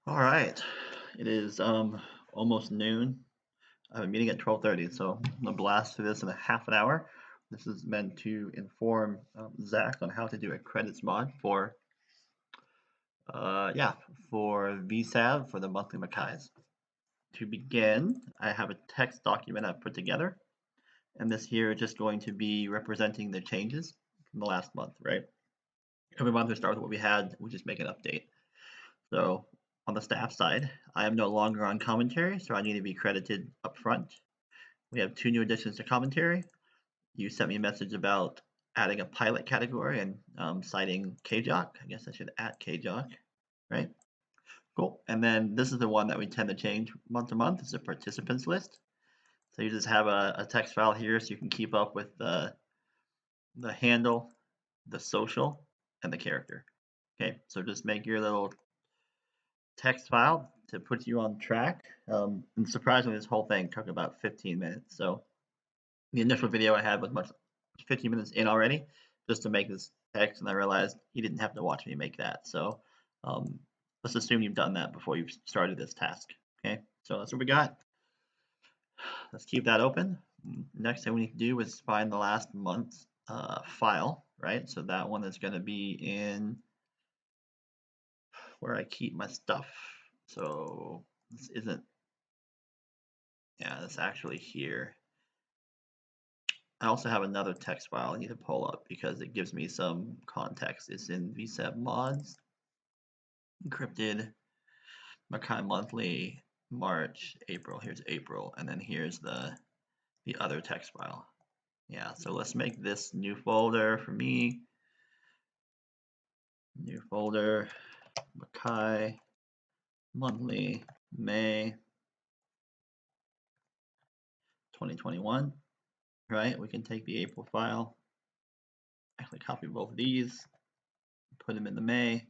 All right. It is almost noon. I have a meeting at 12:30, so I'm gonna blast through this in a half an hour. This is meant to inform Zach on how to do a credits mod for for VSAV for the monthly Mackays. To begin, I have a text document I've put together, and this here is just going to be representing the changes from the last month, right? Every month we start with what we had, we just make an update. So on the staff side, I am no longer on commentary, so I need to be credited up front. We have 2 new additions to commentary. You sent me a message about adding a pilot category and citing KJOC. I guess I should add KJOC, right? Cool. And then this is the one that we tend to change month to month. It's a participants list. So you just have a text file here so you can keep up with the handle, the social, and the character. Okay, so just make your little text file to put you on track. And surprisingly, this whole thing took about 15 minutes. So the initial video I had was 15 minutes in already, just to make this text, and I realized you didn't have to watch me make that. So let's assume you've done that before you've started this task. Okay, so that's what we got. Let's keep that open. Next thing we need to do is find the last month's file, right? So that one is going to be in where I keep my stuff. So this isn't, yeah, that's actually here. I also have another text file I need to pull up because it gives me some context. It's in VSAV mods, encrypted, Mackay monthly, March, April. Here's April, and then here's the other text file. Yeah, so let's make this new folder for me. New folder, Mackay monthly, May 2021. Right, we can take the April file, actually copy both of these, put them in the May.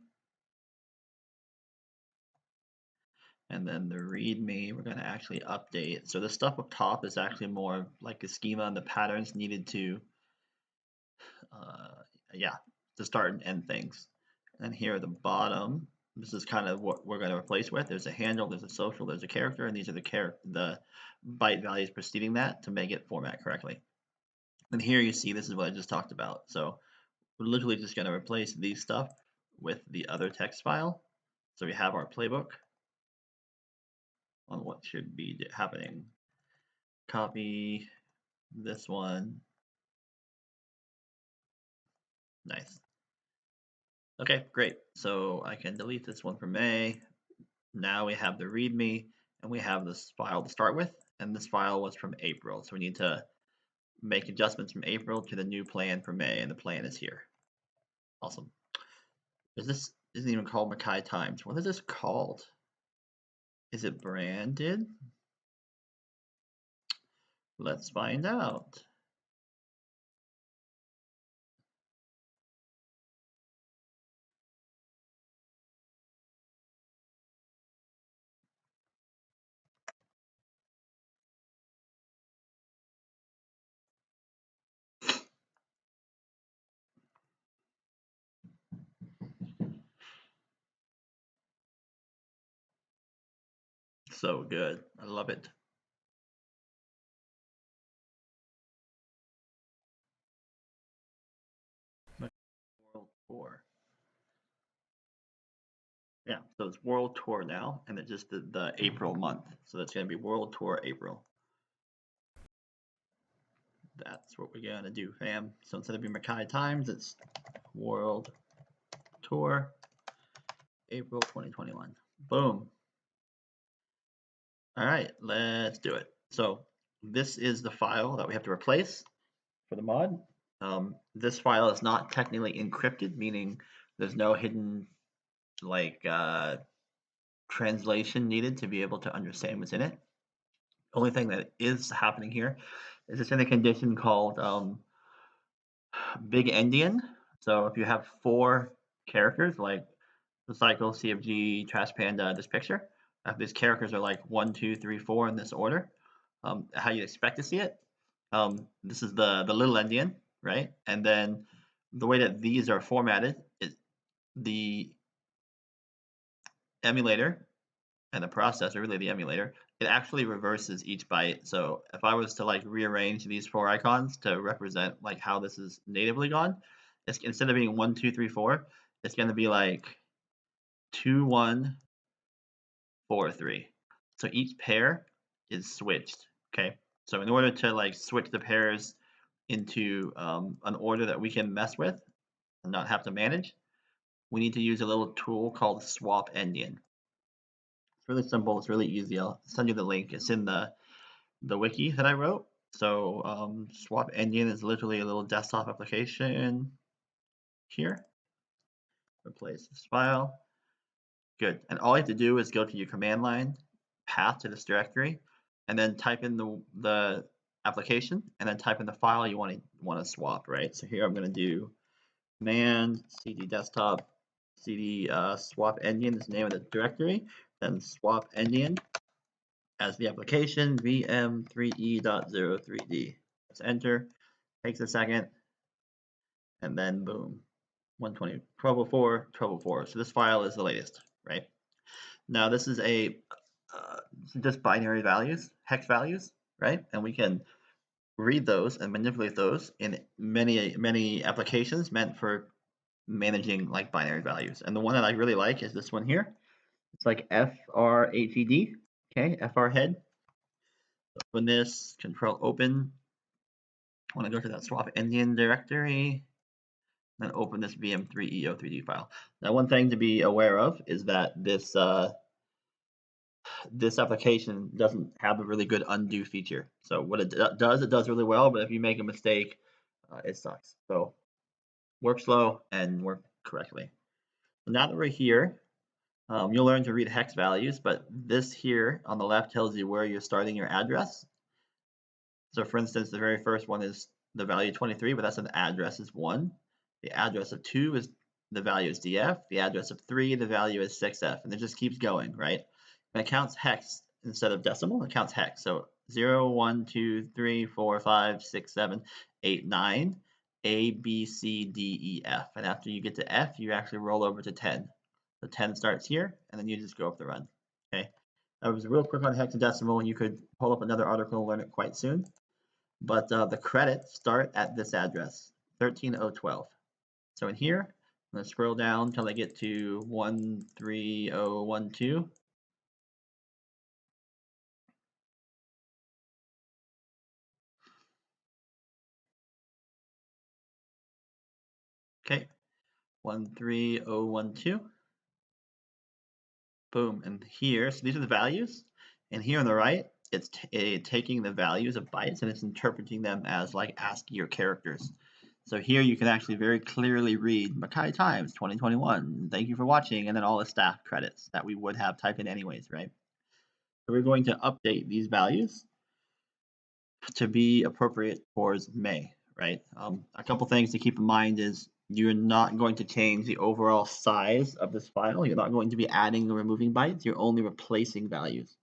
And then the README, we're going to actually update. So the stuff up top is actually more like the schema and the patterns needed to, to start and end things. And here at the bottom, this is kind of what we're going to replace with. There's a handle, there's a social, there's a character, and these are the byte values preceding that to make it format correctly. And here you see this is what I just talked about. So we're literally just going to replace these stuff with the other text file. So we have our playbook on what should be happening. Copy this one. Nice. Okay, great. So I can delete this one from May. Now we have the README and we have this file to start with. And this file was from April. So we need to make adjustments from April to the new plan for May, and the plan is here. Awesome. This isn't even called Mackay Times. What is this called? Is it branded? Let's find out. So good. I love it. World Tour. Yeah, so it's World Tour now, and it just did the April month. So that's going to be World Tour April. That's what we're going to do, fam. So instead of being Mackay Times, it's World Tour April 2021. Boom. All right, let's do it. So this is the file that we have to replace for the mod. This file is not technically encrypted, meaning there's no hidden like translation needed to be able to understand what's in it. The only thing that is happening here is it's in a condition called big endian. So if you have 4 characters like the cycle, CFG, Trash Panda, this picture, if these characters are like 1, 2, 3, 4 in this order, how you expect to see it. This is the little endian, right? And then the way that these are formatted is the emulator and the processor, really the emulator, it actually reverses each byte. So if I was to like rearrange these 4 icons to represent like how this is natively gone, it's instead of being 1, 2, 3, 4, it's going to be like 2, 1, 4, 3. So each pair is switched. Okay. So in order to like switch the pairs into an order that we can mess with and not have to manage, we need to use a little tool called Swapendian. It's really simple. It's really easy. I'll send you the link. It's in the wiki that I wrote. So Swapendian is literally a little desktop application here. Replace this file. Good. And all you have to do is go to your command line path to this directory, and then type in the application, and then type in the file you want to swap. Right. So here I'm going to do command cd desktop cd Swapendian is the name of the directory, then Swapendian as the application vm3e.03d. Let's enter. Takes a second, and then boom, 120, 1204, 1204. So this file is the latest, right? Now this is just binary values, hex values, right? And we can read those and manipulate those in many applications meant for managing like binary values. And the one that I really like is this one here. It's like FRHED, okay, FR head. Open this, control open. I want to go to that Swapendian directory, then open this VM3EO3D file. Now, one thing to be aware of is that this this application doesn't have a really good undo feature. So what it does really well, but if you make a mistake, it sucks. So work slow and work correctly. So now that we're here, you'll learn to read hex values, but this here on the left tells you where you're starting your address. So for instance, the very first one is the value 23, but that's an address is 1. The address of 2 is the value is DF. The address of 3, the value is 6F. And it just keeps going, right? And it counts hex instead of decimal. It counts hex. So 0, 1, 2, 3, 4, 5, 6, 7, 8, 9, A, B, C, D, E, F. And after you get to F, you actually roll over to 10. So 10 starts here, and then you just go up the run. Okay. That was real quick on hexadecimal. You could pull up another article and learn it quite soon. But the credits start at this address, 13012. So in here, I'm going to scroll down until I get to 13012. Okay, 13012. Boom, and here, so these are the values. And here on the right, it's taking the values of bytes and it's interpreting them as like ASCII or characters. So here you can actually very clearly read Mackay Times 2021. Thank you for watching, and then all the staff credits that we would have typed in anyways, right? So we're going to update these values to be appropriate towards May, right? A couple things to keep in mind is you're not going to change the overall size of this file. You're not going to be adding or removing bytes. You're only replacing values.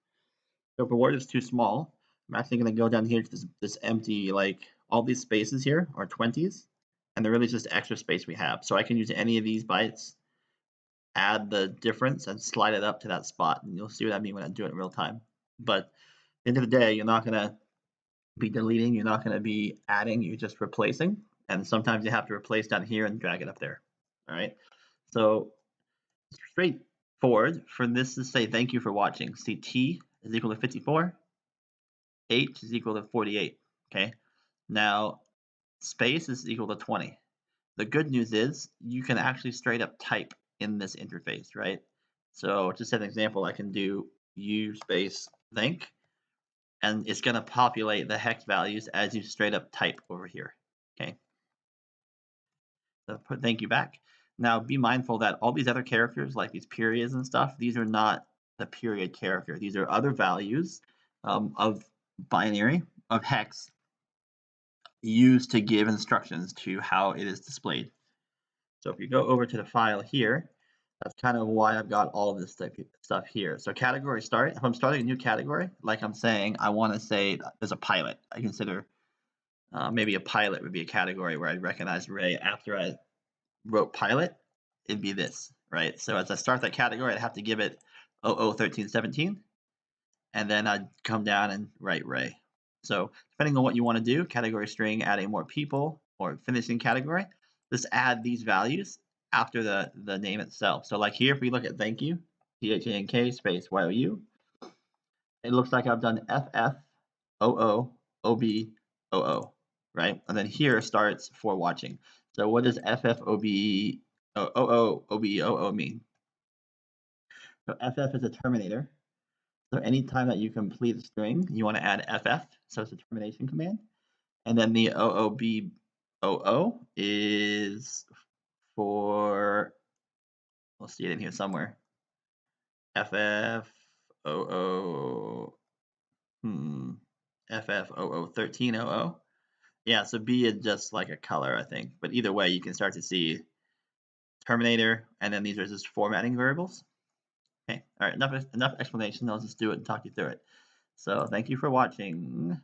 So if a word is too small, I'm actually going to go down here to this empty, like all these spaces here are 20s, and they're really just extra space we have. So I can use any of these bytes, add the difference, and slide it up to that spot. And you'll see what I mean when I do it in real time. But at the end of the day, you're not going to be deleting, you're not going to be adding, you're just replacing. And sometimes you have to replace down here and drag it up there. All right. So straightforward for this to say thank you for watching. See, T is equal to 54. H is equal to 48. Okay. Now, space is equal to 20. The good news is you can actually straight up type in this interface, right? So just as an example, I can do U space thank, and it's going to populate the hex values as you straight up type over here. Okay. So put thank you back. Now be mindful that all these other characters, like these periods and stuff, these are not the period character. These are other values of binary, of hex, used to give instructions to how it is displayed. So if you go over to the file here, that's kind of why I've got all of this stuff here. So category start, if I'm starting a new category, like I'm saying, I want to say there's a pilot. I consider maybe a pilot would be a category where I'd recognize Ray after I wrote pilot, it'd be this, right? So as I start that category, I'd have to give it 001317, and then I'd come down and write Ray. So depending on what you want to do, category string, adding more people, or finishing category, just add these values after the name itself. So like here, if we look at thank you, THANK space YOU, it looks like I've done FF, OO, OB, OO, right? And then here starts for watching. So what does FF, OB, OO, OB, OO mean? So FF is a terminator. So anytime that you complete a string, you want to add FF, so it's a termination command. And then the OOBOO is for, we'll see it in here somewhere. FF, OO, FF, OO, 1300. Yeah, so B is just like a color, I think. But either way, you can start to see terminator, and then these are just formatting variables. Okay, all right, enough explanation. I'll just do it and talk you through it. So thank you for watching.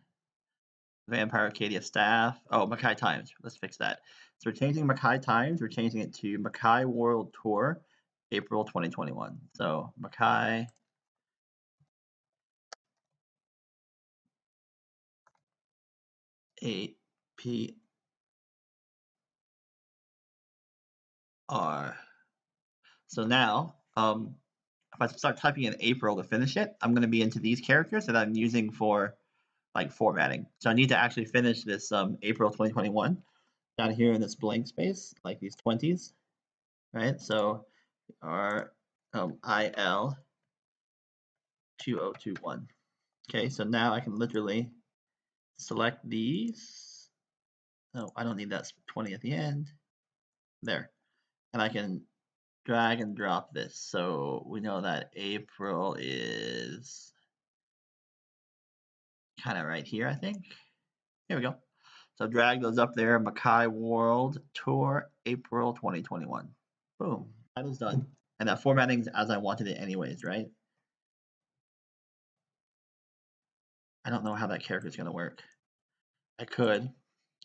Vampire Arcadia staff. Oh, Mackay Times. Let's fix that. So we're changing Mackay Times. We're changing it to Mackay World Tour, April 2021. So Mackay APR. So now, if I start typing in April to finish it, I'm going to be into these characters that I'm using for like formatting. So I need to actually finish this April 2021 down here in this blank space, like these 20s, right? So our IL 2021. Okay, so now I can literally select these. Oh, I don't need that 20 at the end. There. And I can drag and drop this. So we know that April is kind of right here, I think. Here we go. So drag those up there. Mackay World Tour, April 2021. Boom. Title's done. And that formatting's as I wanted it anyways, right? I don't know how that character is going to work. I could.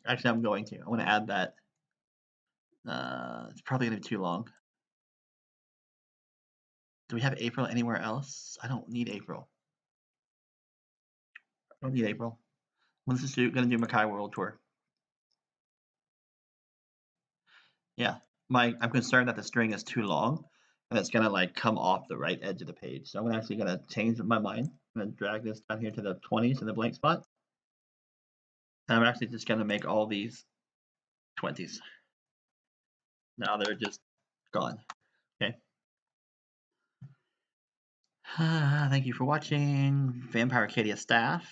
Actually, I'm going to. I want to add that. It's probably going to be too long. Do we have April anywhere else? I don't need April. I don't need April. Let's just going to do Mackay World Tour. Yeah, I'm concerned that the string is too long and it's gonna like come off the right edge of the page. So I'm actually gonna change my mind. I'm gonna drag this down here to the 20s in the blank spot. And I'm actually just gonna make all these 20s. Now they're just gone. Okay. Thank you for watching. Vampire Arcadia staff,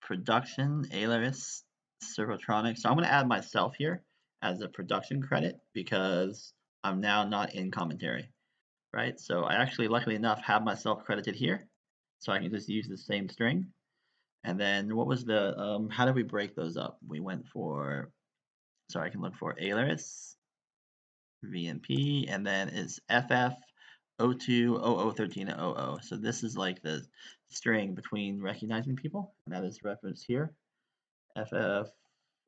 production, Alaris, Servotronic. So I'm gonna add myself here as a production credit because I'm now not in commentary. Right? So I actually, luckily enough, have myself credited here. So I can just use the same string. And then what was the, how did we break those up? We went for, so I can look for Alaris, VNP, and then it's FF 02001300. So this is like the string between recognizing people, and that is referenced here. FF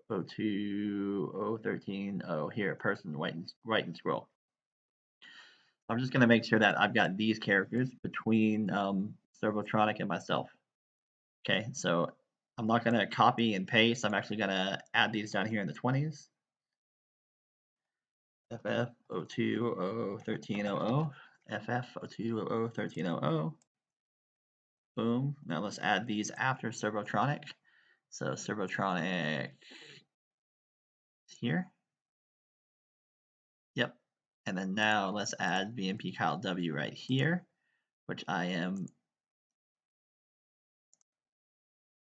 02001300 here, person, right and scroll. I'm just going to make sure that I've got these characters between Servotronic and myself. Okay, so I'm not going to copy and paste. I'm actually going to add these down here in the 20s. FF 02001300. FF 02001300. Boom. Now let's add these after Servotronic. So Servotronic here. Yep. And then now let's add VMP Kyle W right here, which I am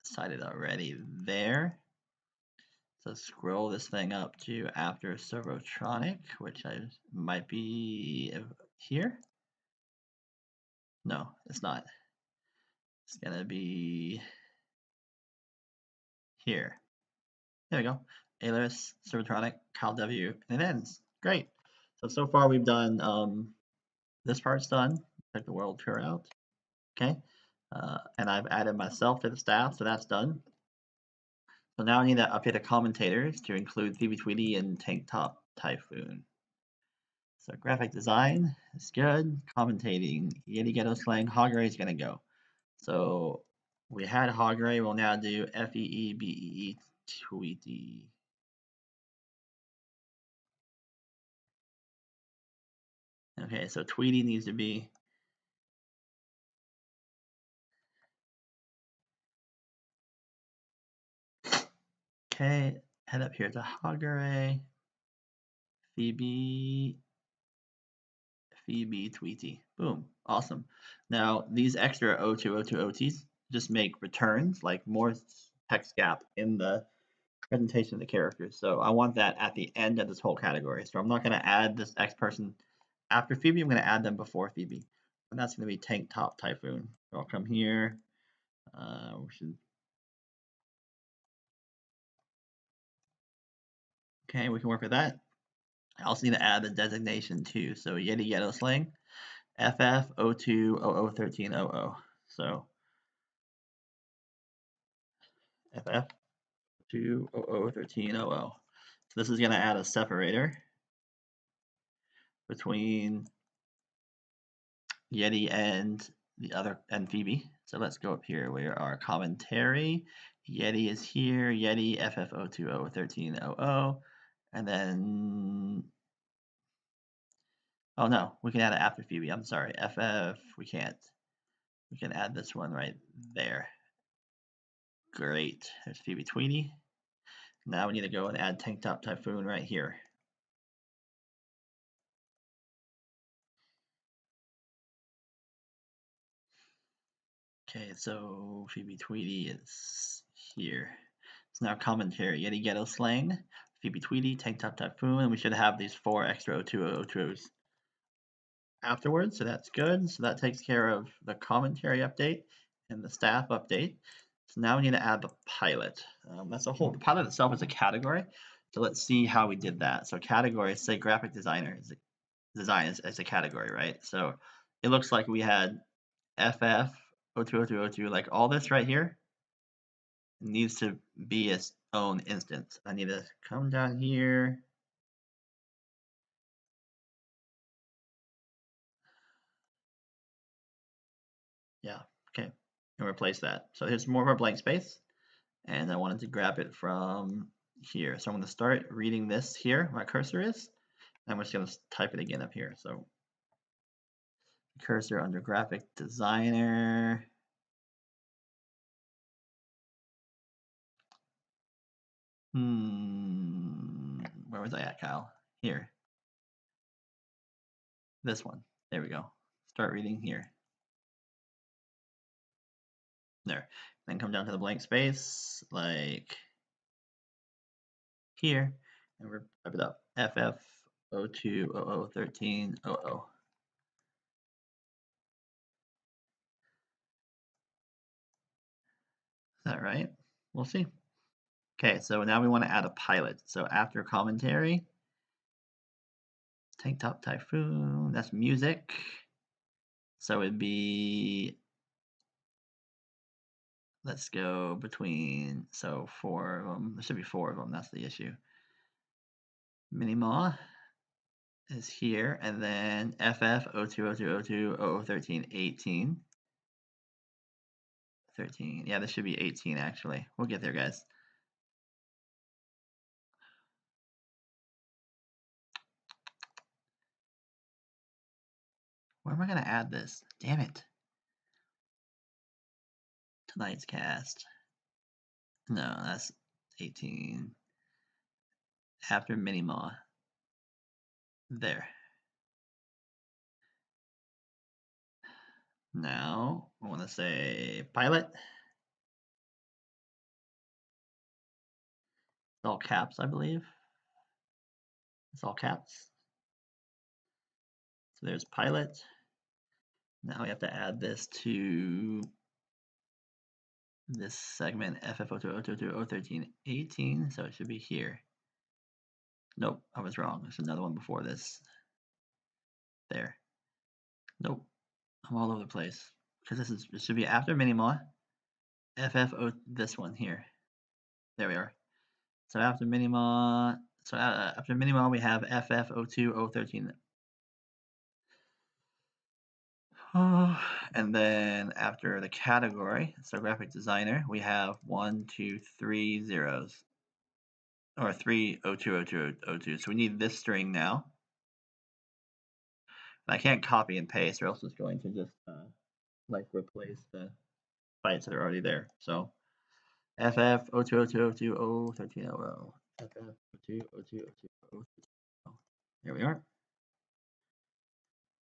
decided already there. So scroll this thing up to after Servotronic, which I might be here. No, it's not. It's gonna be here. There we go. Alaris, Servotronic, Kyle W, and it ends. Great. So far we've done, this part's done. Check the world tour out. Okay. And I've added myself to the staff, so that's done. So now I need to update the commentators to include Phoebe Tweedy and Tank Top Typhoon. So graphic design is good. Commentating, Yeti Ghetto Slang, Hoggeray is gonna go. So we had Hoggeray, we'll now do FEEBEE Tweety. Okay, so Tweety needs to be okay. Head up here to Hoggeray, Phoebe Tweety. Boom. Awesome. Now, these extra O2 OTs just make returns, like more text gap in the presentation of the characters. So I want that at the end of this whole category. So I'm not going to add this X person after Phoebe. I'm going to add them before Phoebe. And that's going to be Tank Top Typhoon. So I'll come here. Okay, we can work with that. I also need to add the designation too. So Yeti Ghetto Slang, FF02001300. So FF2001300. So this is going to add a separator between Yeti and the other and Phoebe. So let's go up here where our commentary. Yeti is here. Yeti FF0201300. And then oh no, we can add it after Phoebe. I'm sorry. FF we can't. We can add this one right there. Great. There's Phoebe Tweety. Now we need to go and add Tank Top Typhoon right here. Okay, so Phoebe Tweety is here. So now commentary, Yeti Ghetto Slang, Phoebe Tweety, Tank Top Typhoon, and we should have these 4 extra O2 afterwards, so that's good. So that takes care of the commentary update and the staff update. So now we need to add the pilot. That's a whole, the pilot itself is a category. So let's see how we did that. So category, say graphic designer is design as a category, right? So it looks like we had FF, O2, like all this right here needs to be its own instance. I need to come down here. Yeah, okay, and replace that. So here's more of our blank space, and I wanted to grab it from here. So I'm going to start reading this here, where my cursor is, and I'm just going to type it again up here. So cursor under graphic designer. Where was I at, Kyle? Here. This one. There we go. Start reading here. There. Then come down to the blank space, like here, and we're type it up. FF02001300. Is that right? We'll see. Okay, so now we want to add a pilot. So after commentary, Tank Top Typhoon, that's music. So it'd be, let's go between, so 4 of them. There should be 4 of them, that's the issue. Minima is here, and then FF0200201318. 13. Yeah, this should be 18 actually. We'll get there, guys. Where am I going to add this? Damn it. Tonight's cast. No, that's 18. After Minima. There. Now, I want to say pilot. It's all caps, I believe. It's all caps. So there's pilot. Now we have to add this to this segment FF0202201318. So it should be here. Nope, I was wrong. There's another one before this. There. Nope. I'm all over the place. Because it should be after Minima. FFO this one here. There we are. So after Minima, we have FF02013. And then after the category, so graphic designer, we have 1, 2, 3 zeros, or 3 02 02 02. So we need this string now. And I can't copy and paste, or else it's going to just like replace the bytes that are already there. So FF 02 02 02 13 00. FF 02 02 02 13. There we are.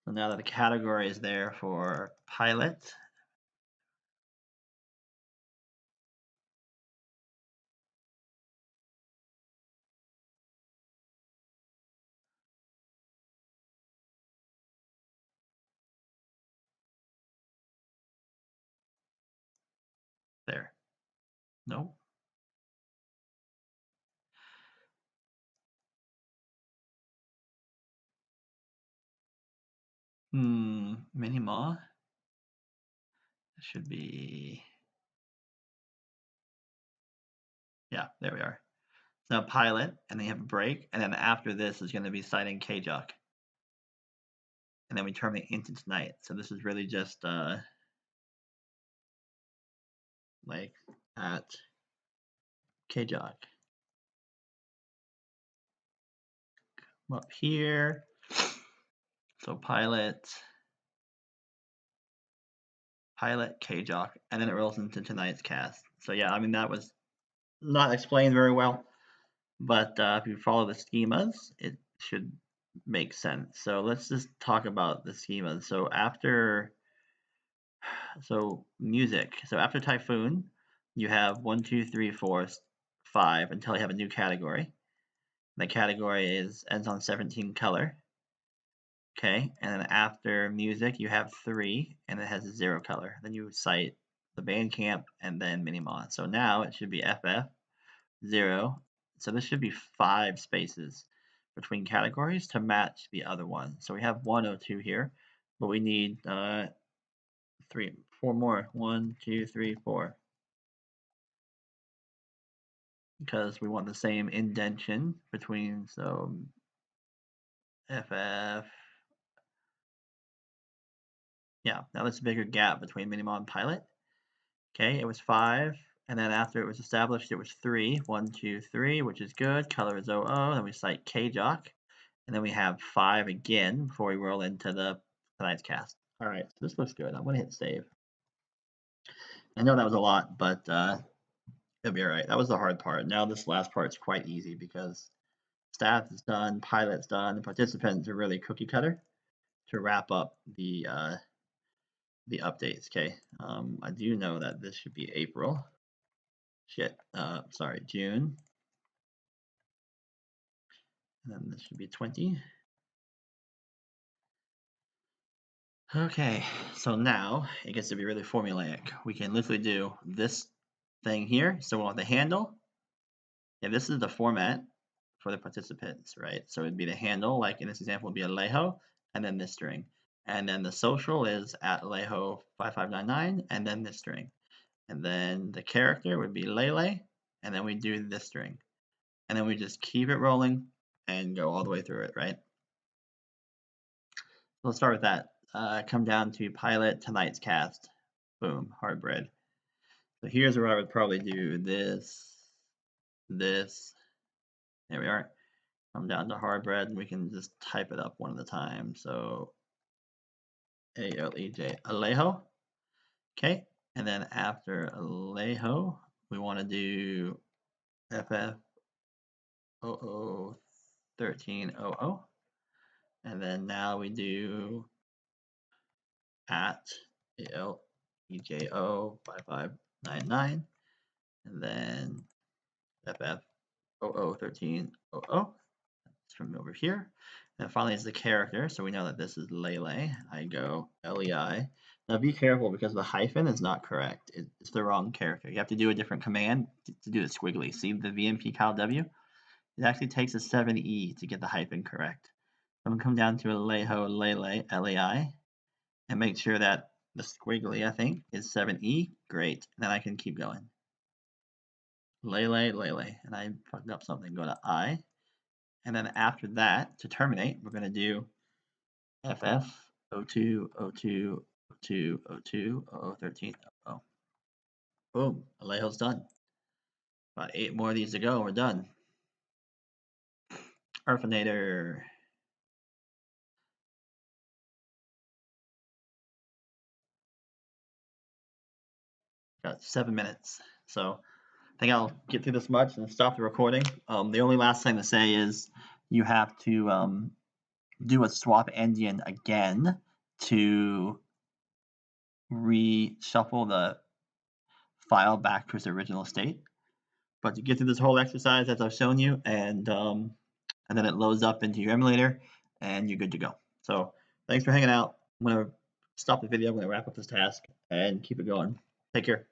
So now that the category is there for pilot, there. No. Minima. It should be, yeah, there we are. So pilot, and then you have a break, and then after this is going to be citing KJOC. And then we terminate into tonight. So this is really just like at KJOC. Come up here. So pilot KJOC, and then it rolls into tonight's cast. So yeah, I mean, that was not explained very well, but if you follow the schemas, it should make sense. So let's just talk about the schemas. So music. So after Typhoon, you have 1, 2, 3, 4, 5 until you have a new category. The category ends on 17 color. Okay, and then after music, you have 3, and it has a 0 color. Then you cite the Bandcamp and then Minimon. So now it should be FF 0. So this should be 5 spaces between categories to match the other one. So we have 102 here, but we need 4 more. 1, 2, 3, 4. Because we want the same indentation between, so FF. Yeah, now there's a bigger gap between Minimon and Pilot. Okay, it was 5, and then after it was established, it was 3. 1, 2, 3, which is good. Color is 00. Then we cite KJOC, and then we have 5 again before we roll into the tonight's cast. All right, so this looks good. I'm going to hit save. I know that was a lot, but it'll be all right. That was the hard part. Now this last part is quite easy because staff is done, pilot's done, the participants are really cookie cutter to wrap up the updates. Okay, I do know that this should be April. Sorry, June. And then this should be 20. Okay, so now it gets to be really formulaic. We can literally do this thing here. So we'll have the handle. Yeah, this is the format for the participants, right? So it'd be the handle, like in this example, would be Alejo, and then this string. And then the social is at Alejo5599, and then this string. And then the character would be Lele, and then we do this string. And then we just keep it rolling and go all the way through it, right? So let's start with that. Come down to pilot tonight's cast. Boom, hard bread. So here's where I would probably do this. There we are. Come down to hard bread, and we can just type it up one at a time. So ALEJ, Alejo. Okay, and then after Alejo, we want to do FF 001300. And then now we do at ALEJO5599, and then FF 001300. It's from over here. And finally is the character, so we know that this is Lele. I go LEI. Now be careful because the hyphen is not correct. It's the wrong character. You have to do a different command to do the squiggly. See the VMP Cal W? It actually takes a 7E to get the hyphen correct. I'm going to come down to Alejo Lele LEI and make sure that the squiggly, I think, is 7E. Great. And then I can keep going. Lele. And I fucked up something. Go to I. And then after that, to terminate, we're going to do FF 02, 02, 02, 02, 0013, 00. Boom, Alejo's done. About 8 more of these to go, we're done. Arfinator. Got 7 minutes. So I think I'll get through this much and stop the recording. The only last thing to say is you have to do a Swapendian again to reshuffle the file back to its original state. But you get through this whole exercise as I've shown you, and then it loads up into your emulator, and you're good to go. So thanks for hanging out. I'm going to stop the video. I'm going to wrap up this task and keep it going. Take care.